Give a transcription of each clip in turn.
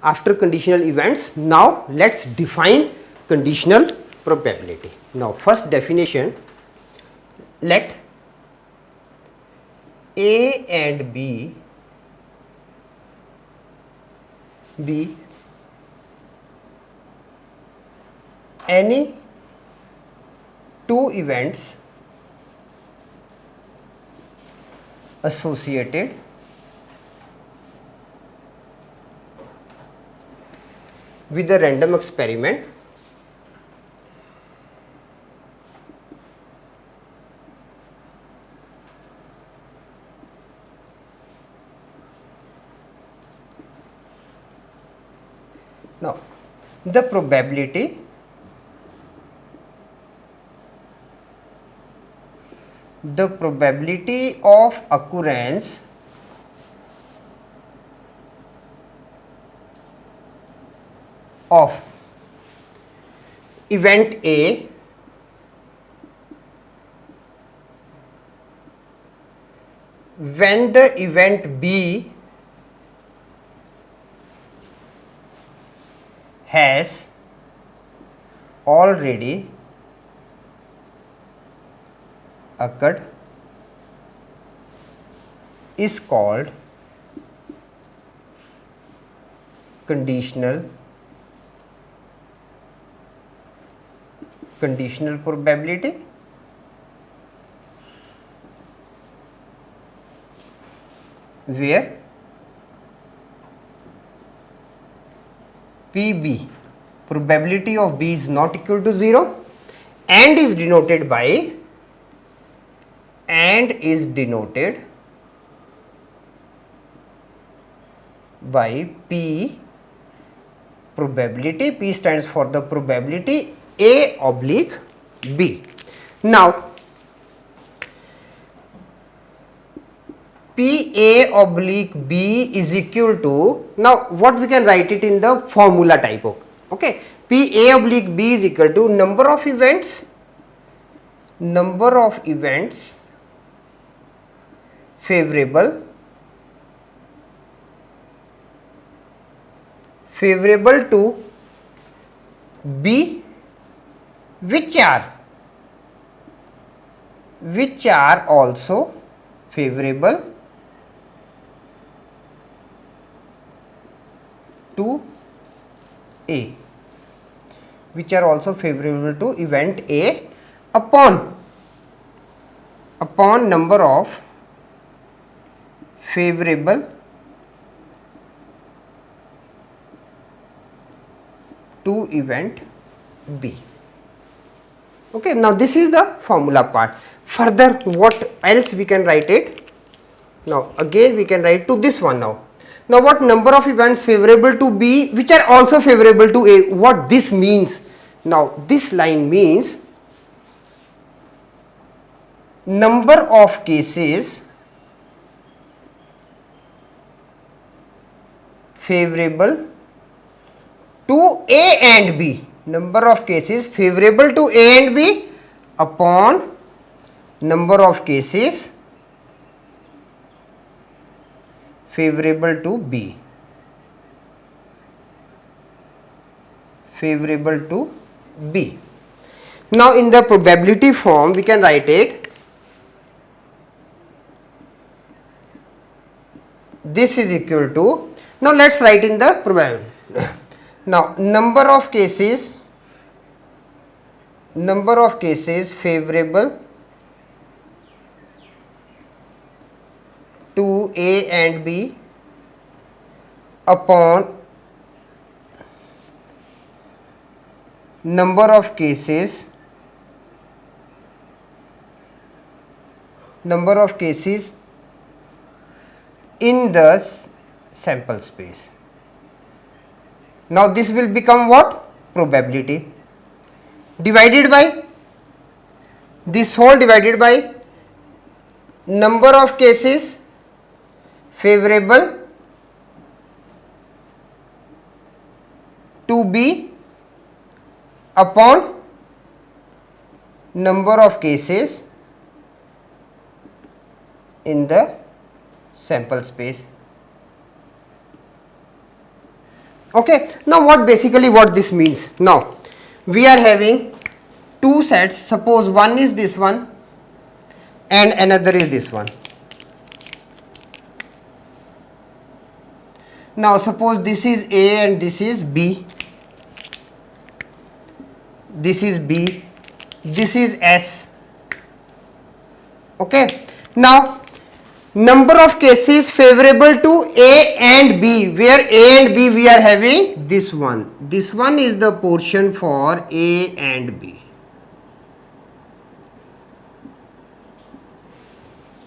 after conditional events. Now let's define conditional probability. Now first definition, let A and B be any two events associated with a random experiment now the probability of occurrence of event A when the event B has already occurred is called conditional probability. Where PB, probability of B, is not equal to 0 and is denoted by P probability. P stands for the probability A oblique B. Now P A oblique B is equal to, now what we can write it in the formula type. Okay, P A oblique B is equal to number of events favorable to B which are also favorable to A, event A upon number of favorable to event B. Okay, now this is the formula part. Further, what else we can write it? Now again we can write to this one now. Now what number of events favorable to B which are also favorable to A, what this means? Now this line means number of cases favorable to A and B, number of cases favorable to A and B upon number of cases favorable to B, Now in the probability form we can write it, this is equal to, now let's write in the probability. Now number of cases favorable to A and B upon number of cases in the sample space. Now this will become what? Probability divided by this whole divided by number of cases favorable to B upon number of cases in the sample space. Okay, now what this means? Now we are having two sets. Suppose one is this one and another is this one. Now suppose this is A and this is B. This is B. This is S. Okay. Now number of cases favorable to A and B, where A and B we are having this one. This one is the portion for A and B.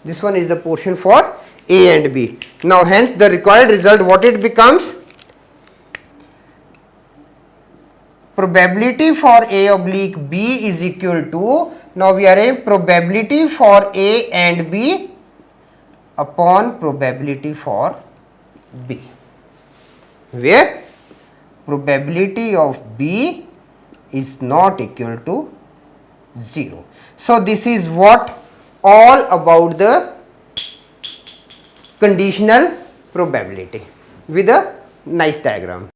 This one is the portion for A and B. Now hence the required result, what it becomes? Probability for A oblique B is equal to, now we are in probability for A and B upon probability for B, where probability of B is not equal to 0. So this is what all about the conditional probability with a nice diagram.